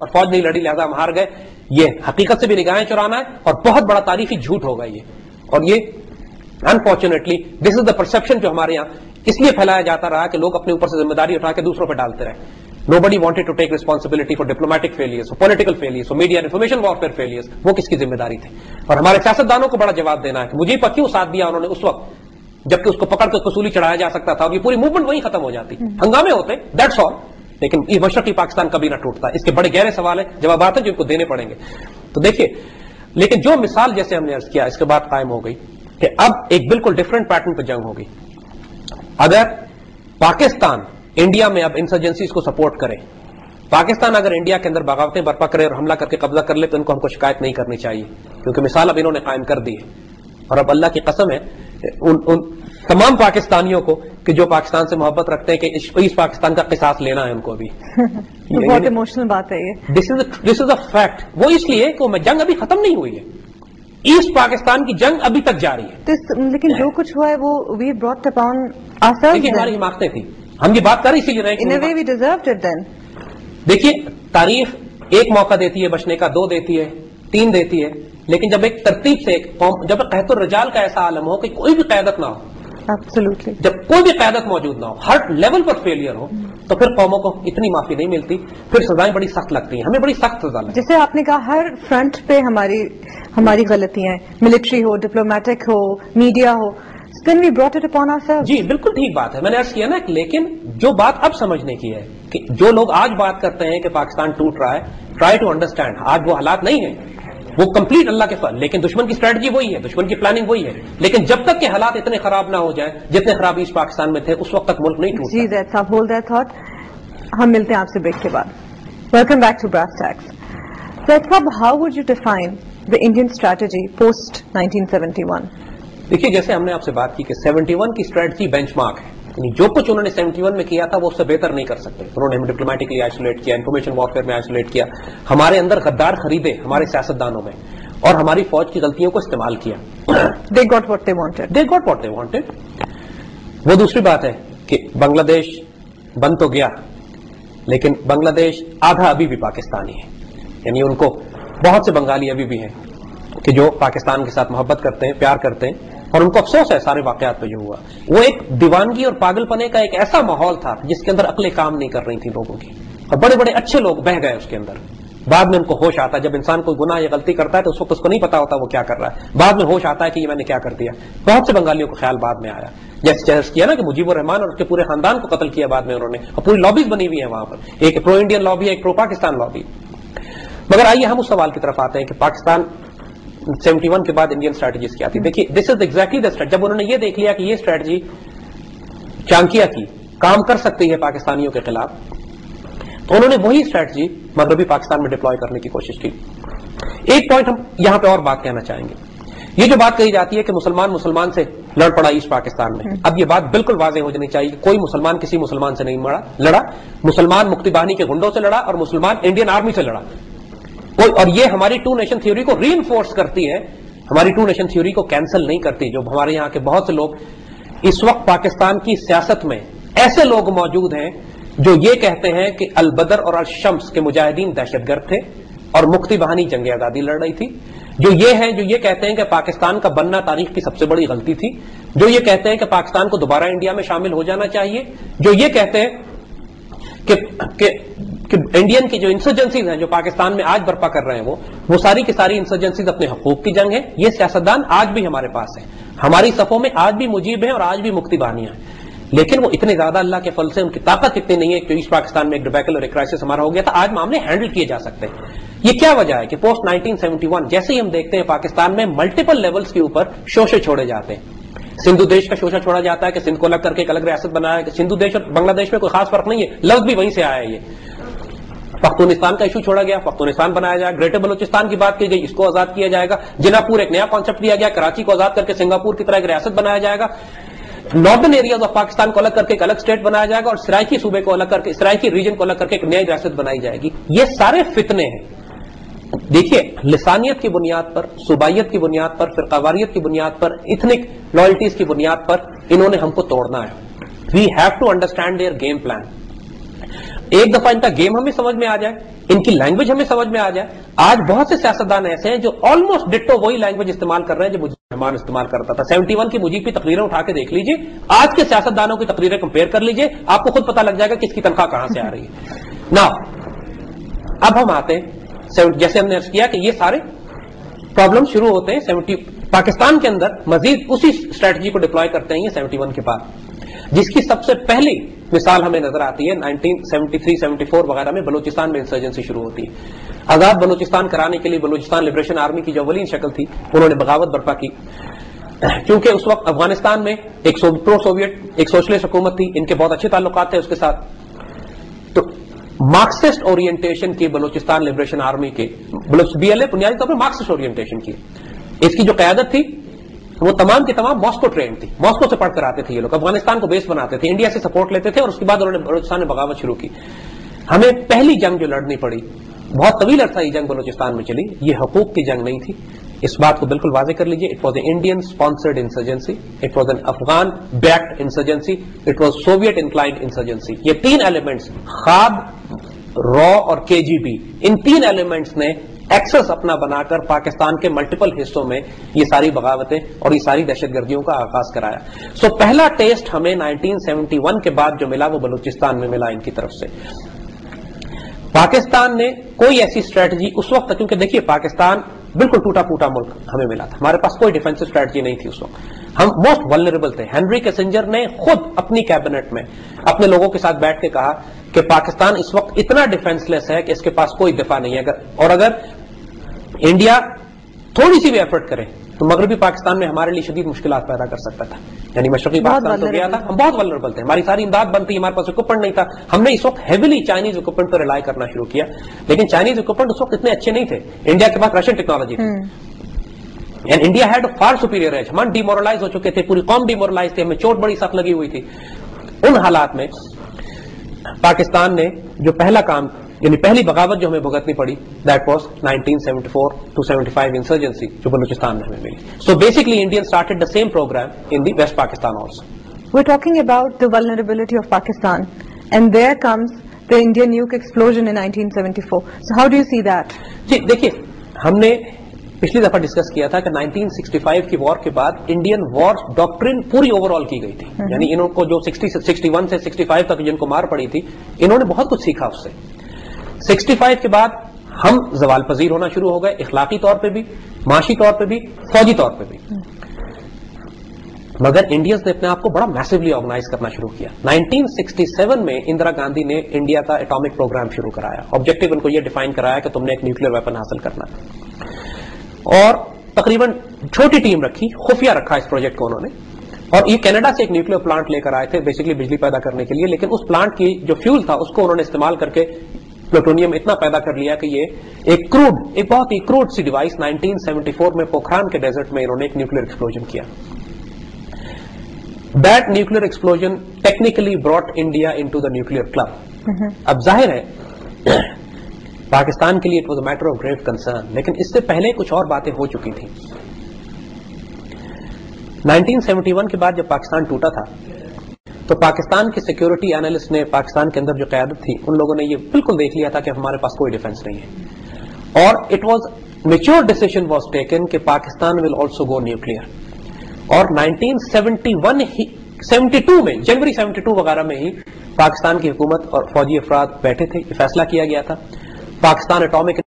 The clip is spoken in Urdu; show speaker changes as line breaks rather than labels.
اور فوج نہیں لڑی لہذا ہم ہار گئے. یہ حقیقت سے بھی نگاہیں چرانا ہے اور بہت بڑا تاریخی جھوٹ ہوگا یہ. اور یہ unfortunately this is the perception جو ہمارے یہاں اس لیے پھیلایا جاتا رہا کہ لوگ اپنے اوپر سے ذمہ داری اٹھا کے دوسروں پہ ڈالتے رہے. Nobody wanted to take responsibility for diplomatic failures, for political failures, for media and information warfare failures. وہ کس کی ذمہ داری تھی؟ اور ہمارے سیاستدانوں کو بڑا جواب دینا ہے کہ مجھے کیوں ساتھ دیا انہوں نے اس وقت جبکہ اس کو پکڑ کے قصولی چڑھایا جا سکتا تھا اور یہ پوری موومنٹ وہیں ختم ہو جاتی. ہنگامے ہوتے دیٹس آل. لیکن یہ مشرقی پاکستان کبھی نہ ٹوٹتا. اس کے بڑے گہرے سوال ہیں، جوابات ہیں جو ان کو دینے پڑیں گے. تو دیکھیے، لیکن جو مثال جیسے ہم نے عرض کیا اس کے بعد قائم ہو گئی کہ اب ایک بالکل ڈفرنٹ پیٹرن پہ جنگ ہوگی. اگر پاکستان انڈیا میں اب انسرجنسیز کو سپورٹ کرے، پاکستان اگر انڈیا کے اندر بغاوتیں برپا کرے اور حملہ کر کے قبضہ کر لے تو ان کو ہم کو شکایت نہیں کرنی چاہیے، کیونکہ مثال اب انہوں نے قائم کر دی ہے. اور اب اللہ کی قسم ہے ان تمام پاکستانیوں کو کہ جو پاکستان سے محبت رکھتے ہیں کہ اس پاکستان کا قصاص لینا ہے ان کو بھی.
بہت ایموشنل بات ہے یہ.
دس از اے فیکٹ. وہ اس لیے کہ جنگ ابھی ختم نہیں ہوئی ہے، ایسٹ پاکستان کی جنگ ابھی تک جاری ہے.
لیکن جو کچھ ہوا ہے وہ وی براٹ اپون ourselves.
ہماری حماقتیں تھیں، ہم یہ بات کر اسی لیے رہے
in a way we deserved it then.
دیکھیے تاریخ ایک موقع دیتی ہے بچنے کا، 2 دیتی ہے، 3 دیتی ہے، لیکن جب ایک ترتیب سے ایک قوم، جب قحط الرجال کا ایسا عالم ہو کہ کوئی بھی قیادت نہ ہو،
Absolutely.
جب کوئی بھی قیادت موجود نہ ہو، ہر لیول پر فیلئر ہو، تو پھر قوموں کو اتنی معافی نہیں ملتی، پھر سزائیں بڑی سخت لگتی ہیں. ہمیں بڑی سخت سزا لگتی ہے.
جیسے آپ نے کہا ہر فرنٹ پہ ہماری غلطیاں ہیں، military who, diplomatic who, media who. Then we brought it upon ourselves.
جی بالکل ٹھیک بات ہے. میں نے عرض کیا نا، لیکن جو بات اب سمجھنے کی ہے کہ جو لوگ آج بات کرتے ہیں کہ پاکستان ٹوٹ رہا ہے، ٹرائی ٹو انڈرسٹینڈ آج وہ حالات نہیں ہیں، وہ کمپلیٹ اللہ کے فضل، لیکن دشمن کی اسٹریٹجی وہی ہے، دشمن کی پلاننگ وہی ہے. لیکن جب تک کہ حالات اتنے خراب نہ ہو جائیں جتنے خراب ایسٹ پاکستان میں تھے، اس وقت تک ملک نہیں ٹوٹتا.
جی that's up. Hold that thought. ہم ملتے ہیں آپ سے بریک کے بعد. Welcome back to Brass Tacks. Said, how would you define the Indian strategy post 1971?
دیکھیے جیسے ہم نے آپ سے بات کی کہ 71 کی اسٹریٹجی بینچ مارک ہے، یعنی جو کچھ انہوں نے 71 میں کیا تھا وہ اس سے بہتر نہیں کر سکتے. انہوں نے ہمیں ڈپلومیٹکلی آئسولیٹ کیا، انفارمیشن وارفیئر میں آئسولیٹ کیا، ہمارے اندر غدار خریدے ہمارے سیاستدانوں میں، اور ہماری فوج کی غلطیوں کو استعمال کیا.
They got what they wanted.
They got what they wanted. وہ دوسری بات ہے کہ بنگلہ دیش بن تو گیا لیکن بنگلہ دیش آدھا ابھی بھی پاکستانی ہے، یعنی ان کو بہت سے بنگالی ابھی بھی ہیں کہ جو پاکستان کے ساتھ محبت کرتے ہیں، پیار کرتے ہیں، اور ان کو افسوس ہے سارے واقعات پہ جو ہوا. وہ ایک دیوانگی اور پاگل پنے کا ایک ایسا ماحول تھا جس کے اندر عقلیں کام نہیں کر رہی تھی لوگوں کی، اور بڑے بڑے اچھے لوگ بہہ گئے اس کے اندر. بعد میں ان کو ہوش آتا ہے، جب انسان کوئی گناہ یا غلطی کرتا ہے تو اس وقت اس کو نہیں پتا ہوتا وہ کیا کر رہا ہے، بعد میں ہوش آتا ہے کہ یہ میں نے کیا کر دیا. بہت سے بنگالیوں کو خیال بعد میں آیا، جیسے چہرس کیا نا کہ مجیب الرحمان اور اس کے پورے خاندان کو قتل کیا بعد میں انہوں نے، اور پوری لابیز بنی ہوئی ہیں وہاں پر، ایک پرو انڈین لابی ہے، ایک پرو پاکستان لابی. مگر آئیے ہم اس سوال کی طرف آتے ہیں کہ پاکستان 71 کے بعد انڈین اسٹریٹجیز کیا تھی. دیکھیے دس از ایگزیکٹلی دا اسٹریٹجی. جب انہوں نے یہ دیکھ لیا کہ یہ اسٹریٹجی چانکیا کی کام کر سکتی ہے پاکستانیوں کے خلاف، تو انہوں نے وہی اسٹریٹجی مغربی پاکستان میں ڈپلوائے کرنے کی کوشش کی. ایک پوائنٹ ہم یہاں پہ اور بات کہنا چاہیں گے. یہ جو بات کہی جاتی ہے کہ مسلمان سے لڑ پڑا ایسٹ پاکستان میں، اب یہ بات بالکل واضح ہو جانی چاہیے کہ کوئی مسلمان کسی مسلمان سے نہیں لڑا. مسلمان مکتی باہنی کے گنڈوں سے لڑا اور مسلمان انڈین آرمی سے لڑا. اور یہ ہماری 2 نیشن تھیوری کو ری انفورس کرتی ہے، ہماری 2 نیشن تھیوری کو کینسل نہیں کرتی. جو ہمارے یہاں کے بہت سے لوگ اس وقت پاکستان کی سیاست میں ایسے لوگ موجود ہیں جو یہ کہتے ہیں کہ البدر اور الشمس کے مجاہدین دہشت گرد تھے اور مکتی بہانی جنگ آزادی لڑ رہی تھی، جو یہ کہتے ہیں کہ پاکستان کا بننا تاریخ کی سب سے بڑی غلطی تھی، جو یہ کہتے ہیں کہ پاکستان کو دوبارہ انڈیا میں شامل ہو جانا چاہیے، جو یہ کہتے ہیں کہ انڈین کی جو انسرجنسیز ہیں جو پاکستان میں آج برپا کر رہے ہیں وہ ساری کی ساری انسرجنسیز اپنے حقوق کی جنگ ہے. یہ سیاستدان آج بھی ہمارے پاس ہیں، ہماری صفوں میں آج بھی مجیب ہیں اور آج بھی مکتی بہانیاں ہیں، لیکن وہ اتنے زیادہ اللہ کے فضل سے ان کی طاقت اتنی نہیں ہے کہ ایسٹ پاکستان میں ایک ڈبیکل اور ایک کرائسس ہمارا ہو گیا تھا، آج معاملے ہینڈل کیے جا سکتے ہیں. یہ کیا وجہ ہے کہ پوسٹ 1971 جیسے ہی ہم دیکھتے ہیں پاکستان میں ملٹیپل لیولز کے اوپر شوشے چھوڑے جاتے ہیں. سندھو دیش کا شوشہ چھوڑا جاتا ہے کہ سندھ کو الگ کر کے ایک الگ ریاست بنایا ہے. سندھو دیش اور بنگلہ دیش میں کوئی خاص فرق نہیں ہے، لفظ بھی وہیں سے آیا ہے. یہ پختونستان کا ایشو چھوڑا گیا، پختونستان بنایا جائے. گریٹر بلوچستان کی بات کی گئی، اس کو آزاد کیا جائے گا. جناپور ایک نیا کانسیپٹ دیا گیا، کراچی کو آزاد کر کے سنگاپور کی طرح ایک ریاست بنایا جائے گا. نارتھن ایریاز آف پاکستان کو الگ کر کے ایک الگ اسٹیٹ بنایا جائے گا، اور سرائکی صوبے کو الگ کر کے، سرائکی ریجن کو الگ کر کے ایک نئی ریاست بنائی جائے گی. یہ سارے فتنے ہیں. دیکھیے لسانیت کی بنیاد پر، صوبائیت کی بنیاد پر، فرقہ کی بنیاد پر، ایتھنک لائلٹیز کی بنیاد پر انہوں نے ہم کو توڑنا ہے. We have to understand their game plan. ایک دفعہ ان کا گیم ہمیں سمجھ میں آ جائے ان کی لینگویج ہمیں سمجھ میں آ جائے. آج بہت سے سیاستدان ایسے ہیں جو آلموسٹ ڈٹو وہی لینگویج استعمال کر رہے ہیں جو مجیب الرحمان استعمال کرتا تھا. 71 کی مجیب کی تقریریں اٹھا کے دیکھ لیجئے, آج کے سیاستدانوں کی تقریریں کمپیئر کر لیجئے, آپ کو خود پتا لگ جائے گا کہ اس کی تنخواہ کہاں سے آ رہی ہے. نا اب ہم آتے ہیں, جیسے ہم نے عرض کیا کہ یہ سارے پرابلم شروع ہوتے ہیں پاکستان کے اندر, مزید اسی اسٹریٹجی کو ڈپلوائے کرتے ہیں یہ 71 کے بعد, جس کی سب سے پہلی مثال ہمیں نظر آتی ہے 1973-74 وغیرہ میں بلوچستان میں انسرجنسی شروع ہوتی ہے. آزاد بلوچستان کرانے کے لیے بلوچستان لبریشن آرمی کی جو اولین شکل تھی انہوں نے بغاوت برپا کی, کیونکہ اس وقت افغانستان میں ایک پرو سوویٹ ایک سوشلسٹ حکومت تھی, ان کے بہت اچھے تعلقات تھے اس کے ساتھ. تو مارکسسٹ اورینٹیشن کی بلوچستان لبریشن آرمی کے BLA بنیادی طور پر مارکسسٹ اورینٹیشن کی, اس کی جو قیادت تھی وہ تمام کی تمام ماسکو ٹرینڈ تھی, ماسکو سے پڑھ کر آتے تھے یہ لوگ, افغانستان کو بیس بناتے تھے, انڈیا سے سپورٹ لیتے تھے, اور اس کے بعد انہوں نے بلوچستان میں بغاوت شروع کی. ہمیں پہلی جنگ جو لڑنی پڑی, بہت طویل عرصہ یہ جنگ بلوچستان میں چلی, یہ حقوق کی جنگ نہیں تھی, اس بات کو بالکل واضح کر لیجئے. It was a Indian sponsored insurgency, it was an Afghan backed insurgency, it was Soviet inclined insurgency. یہ تین ایلیمنٹس, خواب, را اور KGB, ان تین ایلیمنٹس نے ایکسس اپنا بنا کر پاکستان کے ملٹیپل حصوں میں یہ ساری بغاوتیں اور یہ ساری دہشت گردیوں کا آغاز کرایا. سو پہلا ٹیسٹ ہمیں 1971 کے بعد جو ملا وہ بلوچستان میں ملا ان کی طرف سے. پاکستان نے کوئی ایسی اسٹریٹجی اس وقت, کیونکہ دیکھیے پاکستان بالکل ٹوٹا پھوٹا ملک ہمیں ملا تھا, ہمارے پاس کوئی ڈیفینسو اسٹریٹجی نہیں تھی اس وقت, ہم موسٹ ولنریبل تھے. ہنری کیسنجر نے خود اپنی کیبنٹ میں اپنے لوگوں کے ساتھ بیٹھ کے کہا کہ پاکستان اس وقت اتنا ڈیفینس لیس ہے کہ اس کے پاس کوئی دفاع نہیں ہے, اور اگر انڈیا تھوڑی سی بھی ایفرٹ کرے تو مغربی پاکستان میں ہمارے لیے شدید مشکلات پیدا کر سکتا تھا. یعنی مشرقی پاکستان تو گیا تھا, ہم بہت ولنریبل تھے, ہماری ساری امداد بنتی, ہمارے پاس اکوپمنٹ نہیں تھا. ہم نے اس وقت ہیویلی چائنیز اکوپمنٹ پر ریلائی کرنا شروع کیا, لیکن چائنیز اکوپمنٹ اس وقت اتنے اچھے نہیں تھے. انڈیا کے پاس رشین ٹیکنالوجی تھی, and India had far superior edge. ہم ڈیمورلائز ہو چکے تھے, پوری قوم ڈیمورلائز تھی, ہمیں چوٹ بڑی سخت لگی ہوئی تھی. ان حالات میں پاکستان نے جو پہلا کام, یعنی پہلی بغاوت جو ہمیں بھگتنی پڑی, دیٹ واز 1974-75 انسرجنسی جو بلوچستان میں ہمیں ملی. So basically Indian started the same programme in the West Pakistan also.
We're talking about the vulnerability of Pakistan, and there comes the Indian nuke explosion in 1974. So how do you see that?
جی دیکھیے, ہم نے پچھلی دفعہ ڈسکس کیا تھا کہ 1965 کی وار کے بعد انڈین وار ڈاکٹرن پوری اوور آل کی گئی تھی. یعنی انہوں کو جو 61 سے 65 تک جن کو مار پڑی تھی, انہوں نے بہت کچھ سیکھا اس سے. 65 کے بعد ہم زوال پذیر ہونا شروع ہو گئے, اخلاقی طور پہ بھی, معاشی طور پہ بھی, فوجی طور پہ بھی. مگر انڈینز نے اپنے آپ کو بڑا میسولی آرگنائز کرنا شروع کیا. 1967 میں اندرا گاندھی نے انڈیا کا ایٹامک پروگرام شروع کرایا. آبجیکٹو ان کو یہ ڈیفائن کرایا کہ تم نے ایک نیوکلیر ویپن حاصل کرنا, اور تقریباً چھوٹی ٹیم رکھی, خفیہ رکھا اس پروجیکٹ کو انہوں نے. اور یہ کینیڈا سے ایک نیوکلیر پلانٹ لے کر آئے تھے بیسکلی بجلی پیدا کرنے کے لیے, لیکن اس پلانٹ کی جو فیول تھا اس کو انہوں نے استعمال کر کے پلوٹونیم اتنا پیدا کر لیا کہ یہ ایک بہت ہی کروڈ سی ڈیوائس 1974 میں پوکھران کے ڈیزرٹ میں انہوں نے ایک نیوکلیر ایکسپلوژن کیا. That nuclear explosion technically brought India into the nuclear club. اب ظاہر ہے پاکستان کے لیے it was a matter of grave concern, لیکن اس سے پہلے کچھ اور باتیں ہو چکی تھیں. 1971 کے بعد جب پاکستان ٹوٹا تھا تو پاکستان کے سیکورٹی اینالسٹ نے, پاکستان کے اندر جو قیادت تھی, ان لوگوں نے یہ بالکل دیکھ لیا تھا کہ ہمارے پاس کوئی ڈیفنس نہیں ہے, اور it was mature decision was taken کہ Pakistan will also go nuclear. اور 1972 میں, جنوری 72 وغیرہ میں ہی پاکستان کی حکومت اور فوجی افراد بیٹھے تھے, یہ فیصلہ کیا گیا تھا پاکستان اٹامک